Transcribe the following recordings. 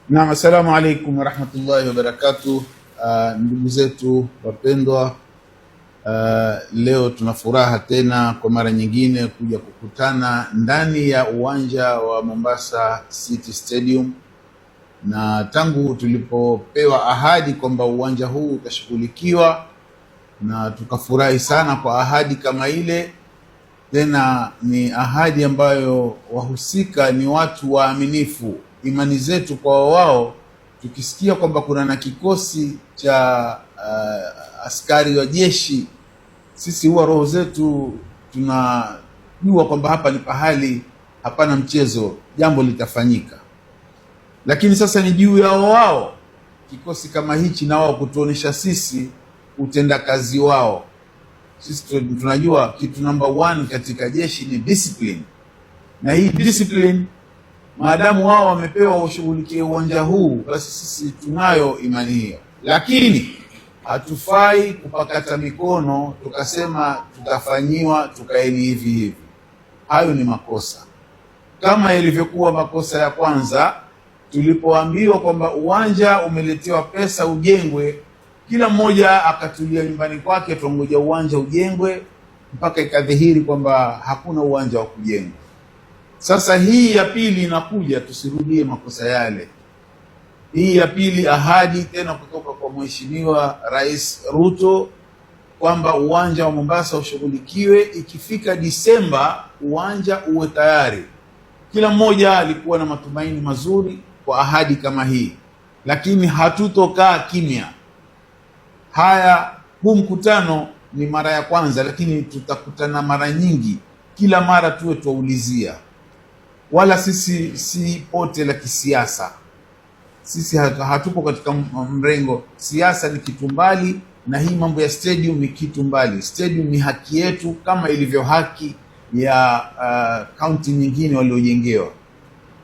Naam, assalamu alaikum warahmatullahi wabarakatuh. Ndugu zetu wapendwa, leo tuna furaha tena kwa mara nyingine kuja kukutana ndani ya uwanja wa Mombasa City Stadium, na tangu tulipopewa ahadi kwamba uwanja huu utashughulikiwa, na tukafurahi sana kwa ahadi kama ile. Tena ni ahadi ambayo wahusika ni watu waaminifu. Imani zetu kwa wao, tukisikia kwamba kuna na kikosi cha askari wa jeshi, sisi huwa roho zetu tunajua kwamba hapa ni pahali hapana mchezo, jambo litafanyika. Lakini sasa ni juu yao wao kikosi kama hichi na wao kutuonesha sisi utendakazi wao. Sisi tunajua kitu number 1 katika jeshi ni discipline, na hii discipline maadamu wao wamepewa ushughulikie uwanja huu, basi sisi tunayo imani hiyo. Lakini hatufai kupakata mikono tukasema tutafanyiwa tukaeni hivi hivi. Hayo ni makosa, kama ilivyokuwa makosa ya kwanza tulipoambiwa kwamba uwanja umeletewa pesa ujengwe, kila mmoja akatulia nyumbani kwake, tuongoja uwanja ujengwe mpaka ikadhihiri kwamba hakuna uwanja wa kujengwa. Sasa hii ya pili inakuja, tusirudie makosa yale. Hii ya pili, ahadi tena kutoka kwa Mheshimiwa Rais Ruto kwamba uwanja wa Mombasa ushughulikiwe, ikifika Disemba uwanja uwe tayari. Kila mmoja alikuwa na matumaini mazuri kwa ahadi kama hii, lakini hatutokaa kimya. Huu mkutano ni mara ya kwanza, lakini tutakutana mara nyingi, kila mara tuwe tuwaulizia. Wala sisi si pote la kisiasa, sisi hatupo katika mrengo. Siasa ni kitu mbali, na hii mambo ya stadium ni kitu mbali. Stadium ni haki yetu kama ilivyo haki ya kaunti nyingine waliojengewa.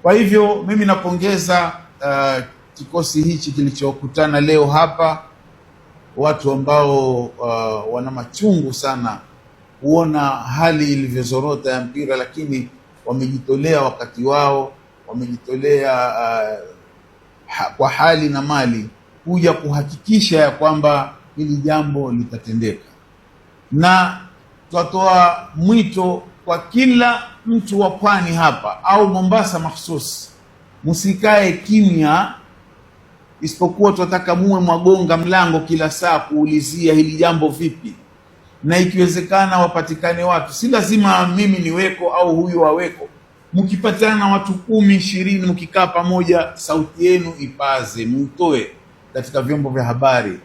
Kwa hivyo mimi napongeza kikosi hichi kilichokutana leo hapa, watu ambao wana machungu sana kuona hali ilivyozorota ya mpira, lakini wamejitolea wakati wao, wamejitolea kwa hali na mali kuja kuhakikisha ya kwamba hili jambo litatendeka. Na tutatoa mwito kwa kila mtu wa pwani hapa au Mombasa mahsusi, msikae kimya, isipokuwa tunataka muwe mwagonga mlango kila saa kuulizia hili jambo vipi, na ikiwezekana wapatikane watu. Si lazima mimi niweko au huyu waweko. Mkipatana na watu 10, 20, mkikaa pamoja, sauti yenu ipaze, mtoe katika vyombo vya habari,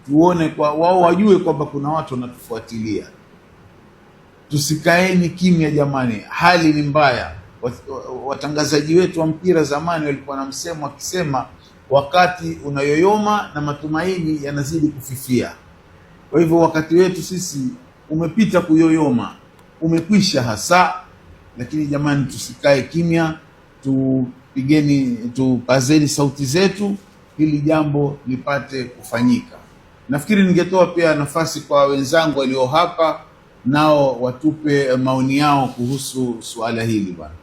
tuone kwa wao, wajue kwamba kuna watu wanatufuatilia. Tusikaeni kimya jamani, hali ni mbaya. Watangazaji wetu wa mpira zamani walikuwa na msemo wakisema, wakati unayoyoma na matumaini yanazidi kufifia. Kwa hivyo wakati wetu sisi umepita kuyoyoma, umekwisha hasa. Lakini jamani, tusikae kimya, tupazeni sauti zetu, hili jambo lipate kufanyika. Nafikiri ningetoa pia nafasi kwa wenzangu walio hapa, nao watupe maoni yao kuhusu suala hili bwana.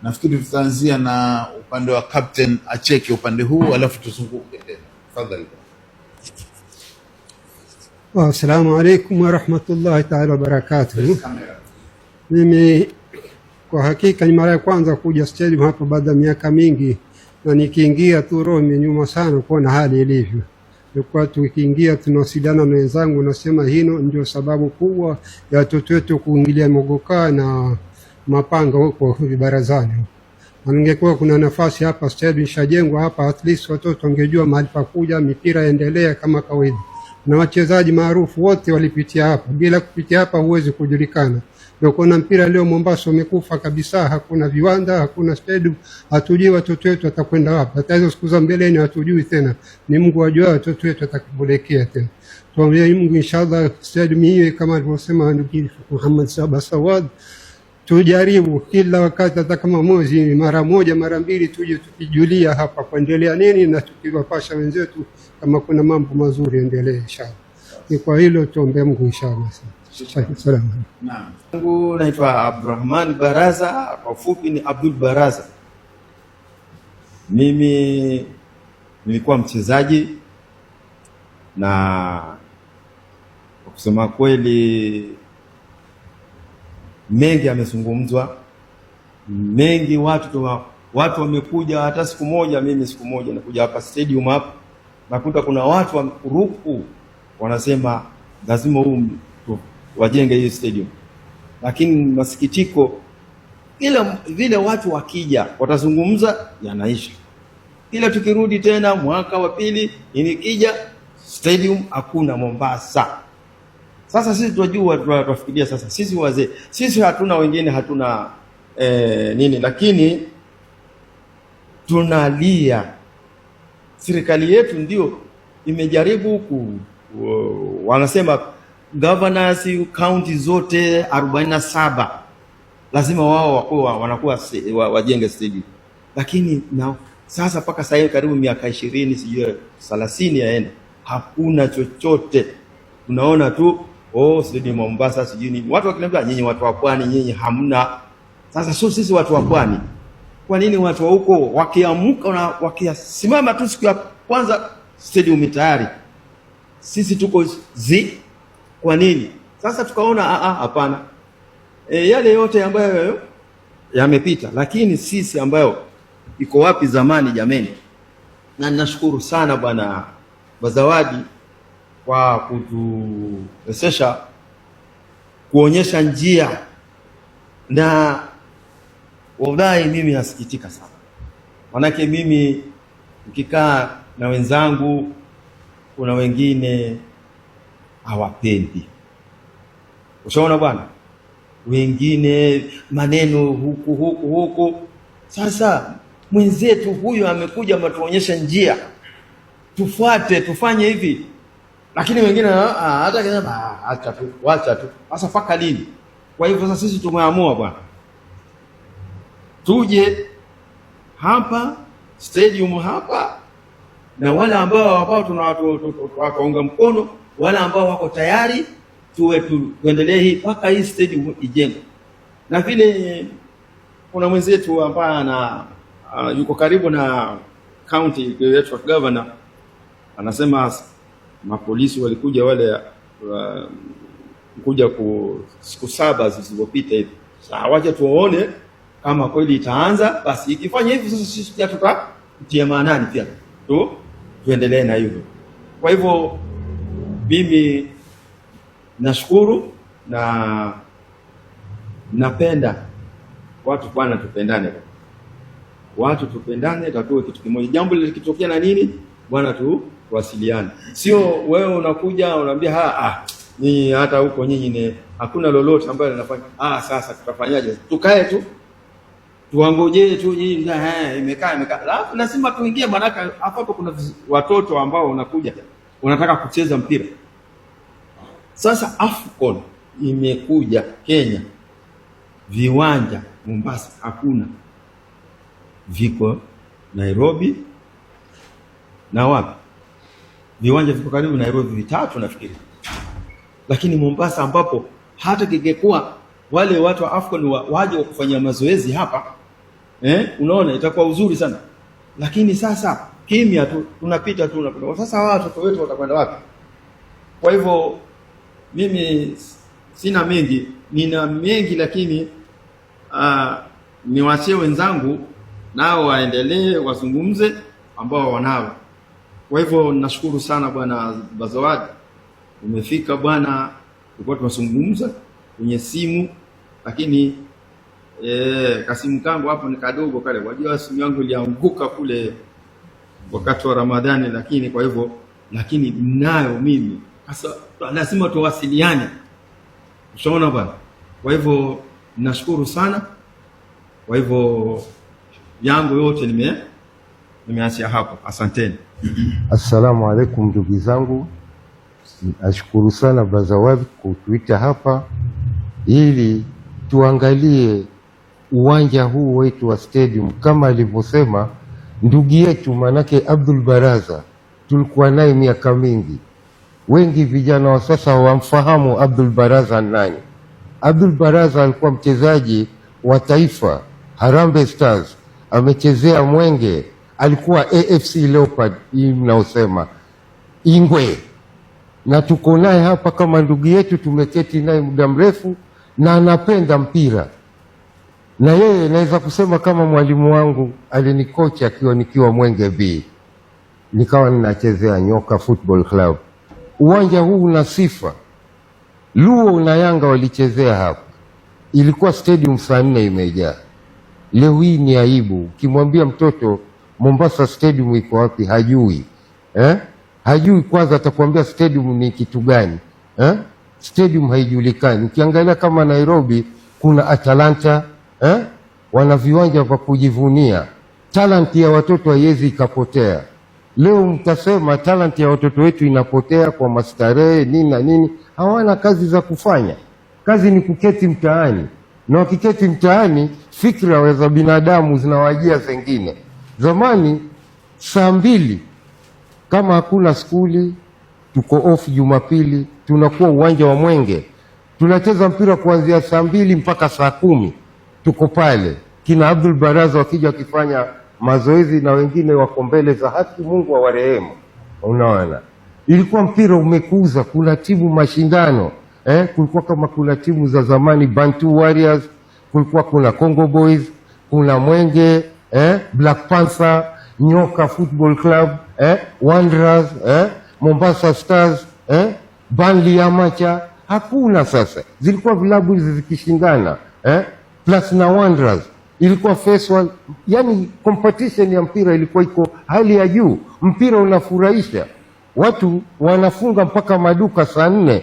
Nafikiri tutaanzia na upande wa Captain Acheke upande huu, alafu tuzunguke tena. Tafadhali. Assalamu alaikum warahmatullahi taala wabarakatuh. Mimi kwa hakika ni mara ya kwanza kuja stadium hapa baada ya miaka mingi, na nikiingia tu roho imenyuma sana kuona hali ilivyo. Nilikuwa tukiingia tunawasiliana na wenzangu, nasema hino ndio sababu kubwa ya watoto wetu kuingilia mogoka na mapanga huko vibarazani. Ningekuwa kuna nafasi hapa stadium ishajengwa hapa, at least watoto wangejua mahali pa kuja, mipira endelea kama kawaida. Na wachezaji maarufu wote walipitia hapa, bila kupitia hapa huwezi kujulikana. Na kuna mpira leo Mombasa umekufa kabisa, hakuna viwanda, hakuna stadium, hatujui watoto wetu watakwenda wapi. Hata hizo siku za mbeleni hatujui tena, ni Mungu ajua watoto wetu watakapelekea tena. Tuombe Mungu inshallah stadium hii kama alivyosema ndugu Muhammad Sawad, tujaribu kila wakati, hata kama mwezi mara moja mara mbili, tuje tukijulia hapa kuendelea nini, na tukiwapasha wenzetu kama kuna mambo mazuri endelee inshallah. Ni kwa hilo tuombe Mungu inshallah. Salamu. Naam. Mungu naitwa Abdurrahman Baraza, kwa ufupi ni Abdul Baraza. Mimi nilikuwa mchezaji, na kwa kusema kweli mengi yamezungumzwa, mengi watu wamekuja. Hata siku moja nakuja hapa stadium hapa, nakuta kuna watu wa grupu wanasema lazima wajenge hii stadium, lakini masikitiko vile watu wakija watazungumza yanaisha, ila tukirudi tena mwaka wa pili inikija stadium hakuna Mombasa. Sasa sisi tunajua, tunafikiria sasa sisi wazee, sisi hatuna wengine, hatuna nini, lakini tunalia. Serikali yetu ndio imejaribu wanasema governors county zote 47 lazima wao wanakuwa wajenge stadium, lakini sasa mpaka sasa karibu miaka 20 sijui 30 yaenda, hakuna chochote. Tunaona tu stadium Mombasa sijui ni watu wakiniambia nyinyi watu wa pwani nyinyi hamna. Sasa sio sisi watu wa pwani, kwa nini watu wa huko wakiamka na wakisimama tu siku ya kwanza stadium tayari, sisi tuko kwa nini? Sasa tukaona hapana, yale yote ambayo yamepita, lakini sisi ambayo iko wapi zamani jameni. Na ninashukuru sana Bwana Bazawadi kwa kutuwezesha kuonyesha njia, na wallahi mimi nasikitika sana, manake mimi ukikaa na wenzangu kuna wengine hawapendi, ushaona bwana, wengine maneno huku. Sasa mwenzetu huyu amekuja matuonyesha njia, tufuate, tufanye hivi, lakini wengine hata kama acha tu. Sasa faka lini? Kwa hivyo sasa sisi tumeamua bwana, tuje hapa stadium hapa, na wale ambao tunawaunga mkono, wale ambao wako tayari tuendelee hii mpaka hii stadium ijengwe. Na vile kuna mwenzetu ambaye yuko karibu na county yetu governor, anasema mapolisi walikuja wale kuja siku 7 zilizopita hivi. Sasa waje tuone kama kweli itaanza, basi ikifanya hivi sasa sisi pia tutatia maanani pia tuendelee na hivyo. Kwa hivyo mimi nashukuru, na napenda watu bwana, tupendane, tatuwe kitu kimoja. Jambo likitokea na nini bwana, tuwasiliane. Sio wewe unakuja unaambia ni hata huko nyinyi hakuna lolote ambalo linafanya. Sasa tutafanyaje? Tukae tu tuangojee tu nyinyi imekaa. Alafu lazima tuingie, manaka hapo kuna watoto ambao wanakuja wanataka kucheza mpira. Sasa AFCON imekuja Kenya, viwanja Mombasa hakuna, viko Nairobi na wapi, viwanja viko karibu Nairobi 3 nafikiri, lakini Mombasa ambapo hata kingekuwa wale watu wa AFCON waje kufanya mazoezi hapa, unaona itakuwa uzuri sana, lakini sasa kimya tu, tunapita tu. Sasa watoto wetu watakwenda wapi? Kwa hivyo mimi sina mengi, nina mengi, lakini niwaachie wenzangu nao waendelee wazungumze ambao wanao. Kwa hivyo nashukuru sana Bwana Bazawadi, umefika bwana, tulikuwa tunazungumza kwenye simu, lakini kasimu kangu hapo ni kadogo kale, wajua simu yangu ilianguka kule wakati wa Ramadhani, lakini kwa hivyo nayo mimi sasa lazima tuwasiliane, ushaona bwana. Kwa hivyo nashukuru sana. Kwa hivyo yangu yote nimeachia hapo, asanteni. Assalamu alaikum ndugu zangu, nashukuru sana Bazawadi kutuita hapa ili tuangalie uwanja huu wetu wa stadium. Kama alivyosema ndugu yetu, manake Abdul Baraza tulikuwa naye miaka mingi, wengi vijana wa sasa wamfahamu Abdul Baraza nani. Abdul Baraza alikuwa mchezaji wa taifa Harambee Stars, amechezea Mwenge, alikuwa AFC Leopard, hii mnaosema Ingwe, na tuko naye hapa kama ndugu yetu, tumeketi naye muda mrefu na anapenda mpira, na yeye naweza kusema kama mwalimu wangu alinikocha nikiwa Mwenge B, nikawa ninachezea Nyoka Football Club. Uwanja huu una sifa. Luo na Yanga walichezea hapa, ilikuwa stadium saa 4 imejaa. Leo hii ni aibu, ukimwambia mtoto Mombasa stadium iko wapi hajui. Hajui kwanza, atakwambia stadium ni kitu gani. Stadium haijulikani. Ukiangalia kama Nairobi kuna Atalanta, wana viwanja vya kujivunia. Talent ya watoto haiwezi ikapotea. Leo mtasema talent ya watoto wetu inapotea kwa mastarehe nini na nini, hawana kazi za kufanya. Kazi ni kuketi mtaani, na wakiketi mtaani fikra za binadamu zinawajia zingine. Zamani saa 2 kama hakuna skuli, tuko off Jumapili, tunakuwa uwanja wa Mwenge, tunacheza mpira kuanzia saa 2 mpaka saa 10. Tuko pale, kina Abdul Baraza wakija wakifanya mazoezi na wengine wako mbele za haki, Mungu awarehemu. Unaona, ilikuwa mpira umekuza, kuna timu mashindano. Kulikuwa kama kuna timu za zamani Bantu Warriors, kulikuwa kuna Congo Boys, kuna Mwenge, Black Panther, Nyoka Football Club, Wanderers, Mombasa Stars, Burnley Amacha. Hakuna sasa, zilikuwa vilabu hizi zikishindana, plus na Wanderers. Ilikuwa festival, yani competition ya mpira ilikuwa iko hali ya juu. Mpira unafurahisha, watu wanafunga mpaka maduka saa 4,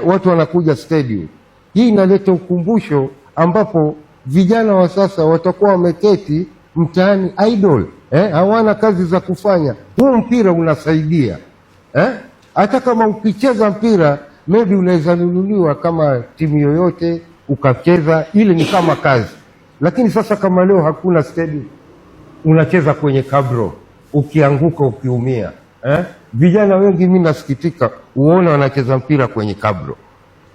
watu wanakuja stadium. Hii inaleta ukumbusho ambapo vijana wa sasa watakuwa wameketi mtaani idle, hawana kazi za kufanya. Huu mpira unasaidia, hata kama ukicheza mpira maybe unaweza nunuliwa kama timu yoyote ukacheza, ile ni kama kazi. Lakini sasa kama leo hakuna stadium, unacheza kwenye kabro, ukianguka ukiumia. Vijana wengi mimi nasikitika uona wanacheza mpira kwenye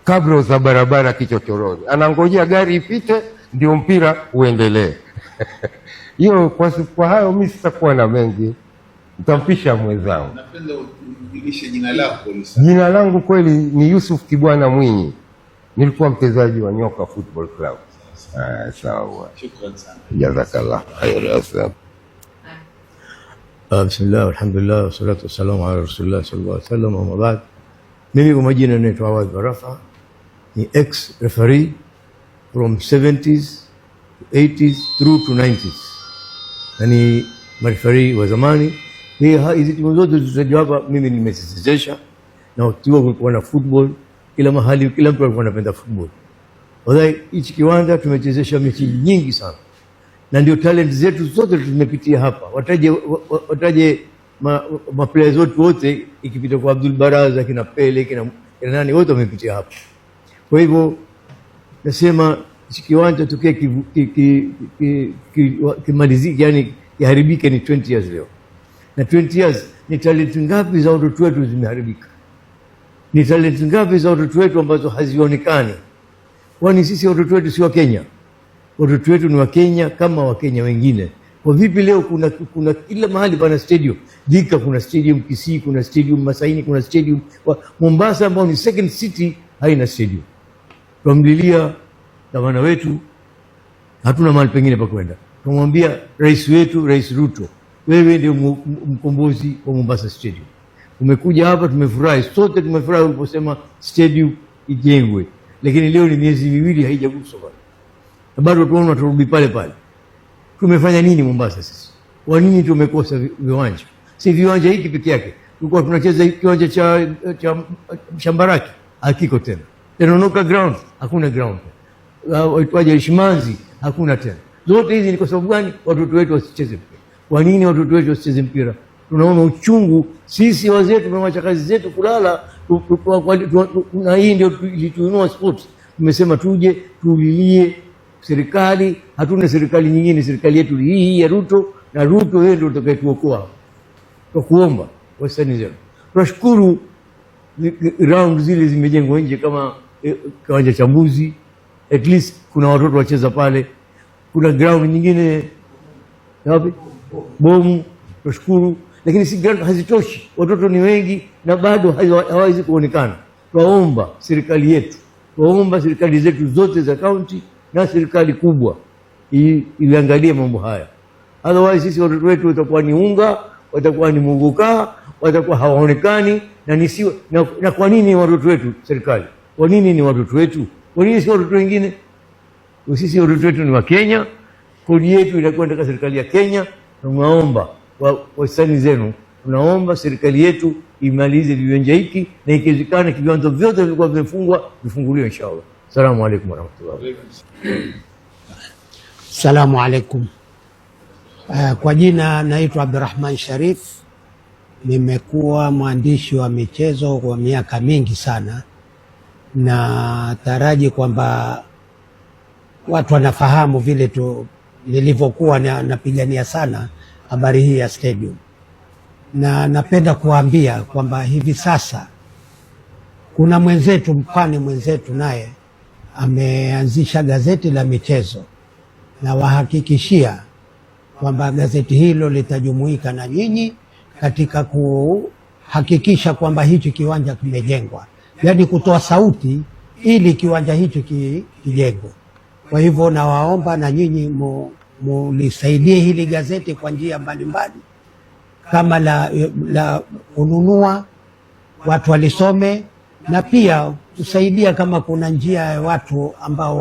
kabro za barabara kichochoroni, anangojea gari ipite ndio mpira uendelee. Hiyo kwa hayo mimi sitakuwa na mengi, nitampisha mwenzangu. Napenda ujulishe jina lako. Jina langu kweli ni Yusuf Kibwana Mwinyi, nilikuwa mchezaji wa Nyoka Football Club. Sawa, shukran sana, jazakallah khair. Bismillah, alhamdulillah, wassalatu wassalamu ala rasulillah sallallahu alaihi wasallam, wa baad. Mimi kwa majina naitwa Awadh Barafa, ni ex referee from 70s to 80s through to 90s, na ni referee wa zamani. Hizi timu zote tulizotajwa hapa mimi nimezisezesha, na wakati huo kulikuwa na football kila mahali, kila mtu alikuwa anapenda football. Wallahi hichi kiwanja tumechezesha mechi nyingi sana, na ndio talent zetu zote tumepitia hapa. Wataje ma players wote, ikipita kwa Abdul Baraza, kina Pele, kina nani, wote wamepitia hapa. Kwa hivyo nasema hichi kiwanja tukie kimalizike, yani kiharibike, ni 20 years leo. Na 20 years ni talent ngapi za watoto wetu zimeharibika? Ni talent ngapi za watoto wetu ambazo hazionekani? Kwani sisi watoto wetu si wa Kenya? Watoto wetu ni wa Kenya kama wa Kenya wengine. Kwa vipi leo kuna kila mahali pana stadium? Thika kuna stadium, Kisii kuna stadium, Masaini kuna stadium, Mombasa ambao ni second city haina stadium. Tumlilia gavana wetu, hatuna mahali pengine pa kwenda. Tumwambia rais wetu, Rais Ruto, wewe ndio mkombozi wa Mombasa stadium. Umekuja hapa, tumefurahi, sote tumefurahi uliposema stadium ijengwe. Lakini leo ni miezi 2 haijaguswa bado. Na bado tunaona turudi pale pale. Tumefanya nini Mombasa sisi? Kwa nini tumekosa viwanja? Si viwanja hiki peke yake. Tulikuwa tunacheza kiwanja cha Shambaraki, hakiko tena. Tenonoka ground, hakuna ground. Waitwaje Shimanzi, hakuna tena. Zote hizi ni kwa sababu gani? Watoto wetu wasicheze mpira. Kwa nini watoto wetu wasicheze mpira? Tunaona uchungu, sisi wazee tumewacha kazi zetu kulala, na hii ndio ilituinua sports. Tumesema tuje tulilie serikali, hatuna serikali nyingine, serikali yetu hii ya Ruto, na Ruto yeye ndio atakayetuokoa. Tukuomba wasanii zetu. Tunashukuru round zile zimejengwa nje kama kiwanja cha Mbuzi, at least kuna watoto wacheza pale. Kuna ground nyingine wapi? Bomu, Tunashukuru, lakini si grant hazitoshi, watoto ni wengi na bado hawawezi kuonekana. Twaomba serikali yetu, twaomba serikali zetu zote za kaunti na serikali kubwa iangalie mambo haya. Otherwise sisi watoto wetu watakuwa ni unga, watakuwa ni muguka, watakuwa hawaonekani. Na kwa nini watoto wetu serikali? Kwa nini ni watoto wetu? Kwa nini si watoto wengine? Sisi watoto wetu ni wa Kenya, kodi yetu inakwenda kwa serikali ya Kenya. Tunaomba wahisani zenu, tunaomba serikali yetu imalize viwanja hiki, na ikiwezekana viwanja vyote vilikuwa vimefungwa vifunguliwe inshallah. Asalamu alaykum warahmatullahi. Assalamu alaikum. Kwa jina naitwa Abdurrahman Sharif. Nimekuwa mwandishi wa michezo kwa miaka mingi sana, na taraji kwamba watu wanafahamu vile tu nilivyokuwa napigania sana habari hii ya stadium, na napenda kuambia kwamba hivi sasa kuna mwenzetu Mpwani, mwenzetu naye ameanzisha gazeti la michezo, na wahakikishia kwamba gazeti hilo litajumuika na nyinyi katika kuhakikisha kwamba hichi kiwanja kimejengwa, yaani kutoa sauti ili kiwanja hicho kijengwe. Kwa hivyo nawaomba na nyinyi mulisaidie hili gazeti kwa njia mbalimbali, kama la kununua watu walisome, na pia kusaidia kama kuna njia ya watu ambao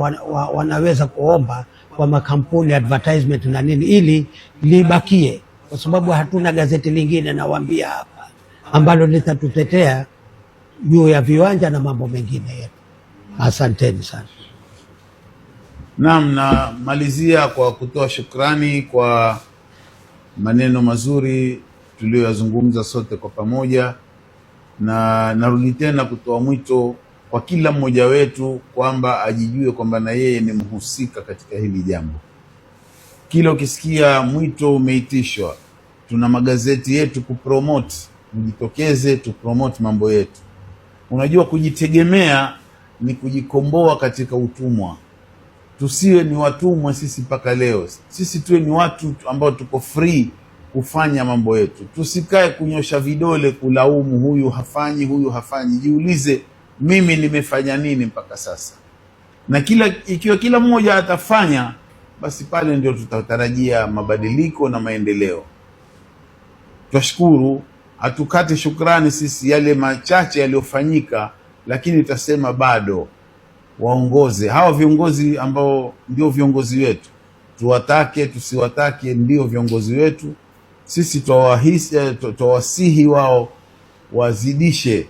wanaweza kuomba kwa makampuni advertisement na nini, ili libakie, kwa sababu hatuna gazeti lingine nawaambia hapa ambalo litatutetea juu ya viwanja na mambo mengine yetu. Asanteni sana. Naam, namalizia kwa kutoa shukrani kwa maneno mazuri tuliyoyazungumza sote kwa pamoja, na narudi tena kutoa mwito kwa kila mmoja wetu kwamba ajijue kwamba na yeye ni mhusika katika hili jambo. Kila ukisikia mwito umeitishwa, tuna magazeti yetu kupromote, mjitokeze tupromote mambo yetu. Unajua, kujitegemea ni kujikomboa katika utumwa. Tusiwe ni watumwa sisi mpaka leo. Sisi tuwe ni watu ambao tuko free kufanya mambo yetu. Tusikae kunyosha vidole kulaumu huyu hafanyi, huyu hafanyi. Jiulize, mimi nimefanya nini mpaka sasa? Na ikiwa kila mmoja atafanya, basi pale ndio tutatarajia mabadiliko na maendeleo. Twashukuru, hatukate shukrani sisi yale machache yaliyofanyika, lakini tutasema bado waongoze hawa viongozi ambao ndio viongozi wetu, tuwatake tusiwatake, ndio viongozi wetu. Sisi twawasihi wao wazidishe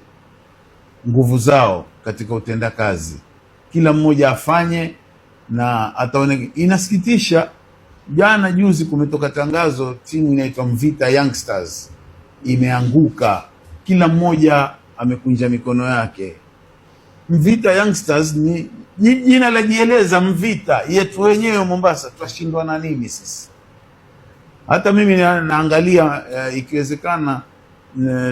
nguvu zao katika utendakazi, kila mmoja afanye na ataone. Inasikitisha, jana juzi kumetoka tangazo, timu inaitwa Mvita Youngsters imeanguka, kila mmoja amekunja mikono yake. Mvita Youngsters ni jina la jieleza. Mvita yetu wenyewe Mombasa, tutashindwa na nini sisi? Hata mimi naangalia ikiwezekana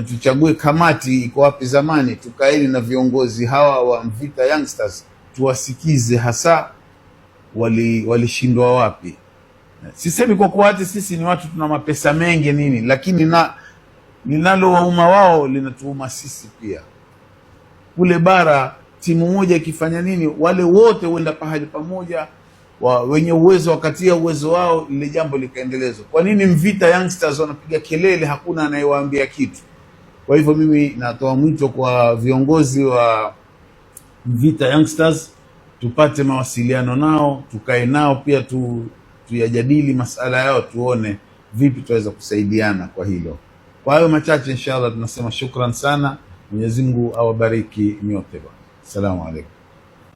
tuchague kamati iko wapi zamani, tukaeni na viongozi hawa wa Mvita Youngsters tuwasikize hasa walishindwa wapi. Sisemi kwa kuwa ati sisi ni watu tuna mapesa mengi nini, lakini linalowauma wao linatuuma sisi pia. Kule bara timu moja ikifanya nini, wale wote huenda pahali pamoja, wenye uwezo wakatia uwezo wao, ile jambo likaendelezwa. Kwa nini Mvita Youngsters wanapiga kelele, hakuna anayewaambia kitu? Kwa hivyo mimi natoa mwito kwa viongozi wa Mvita Youngsters, tupate mawasiliano nao, tukae nao pia tuyajadili masala yao, tuone vipi tuweza kusaidiana kwa hilo. Kwa hayo machache inshallah tunasema shukran sana. Mwenyezi Mungu awabariki nyote. Assalamu alaikum.